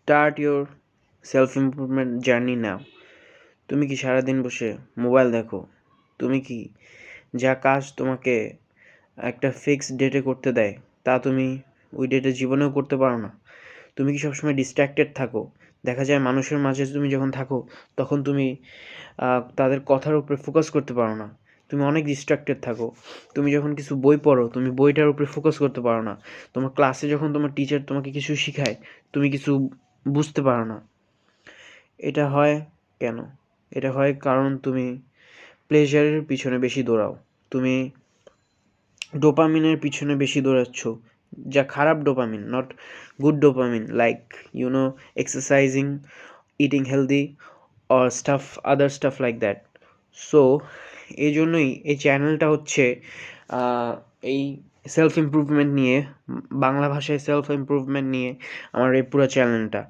Start yourself improvement journey now. তুমি কি সারাদিন বসে মোবাইল দেখো? তুমি কি যা কাজ তোমাকে একটা ফিক্সড ডেটে করতে দেয় তা তুমি ওই ডেটে জীবনেও করতে পারো না? তুমি কি সবসময় ডিস্ট্র্যাক্টেড থাকো? দেখা যায় মানুষের মাঝে তুমি যখন থাকো তখন তুমি তাদের কথার উপরে ফোকাস করতে পারো না। তুমি অনেক ডিস্ট্র্যাক্টেড থাকো। তুমি যখন কিছু বই পড়ো তুমি বইটার উপরে ফোকাস করতে পারো না। তোমার ক্লাসে যখন তোমার টিচার তোমাকে কিছু শেখায় তুমি কিছু বুঝতে পারো না। এটা হয় কেন? এটা হয় কারণ তুমি প্লেজারের পিছনে বেশি দৌড়াও। তুমি ডোপামিনের পিছনে বেশি দৌড়াচ্ছ, যা খারাপ dopamine, not good dopamine, like exercising, eating healthy or other staff like that. So এই জন্যই এই চ্যানেলটা হচ্ছে এই সেলফ ইমপ্রুভমেন্ট নিয়ে, বাংলা ভাষায় সেলফ ইমপ্রুভমেন্ট নিয়ে আমার এই পুরো চ্যানেলটা।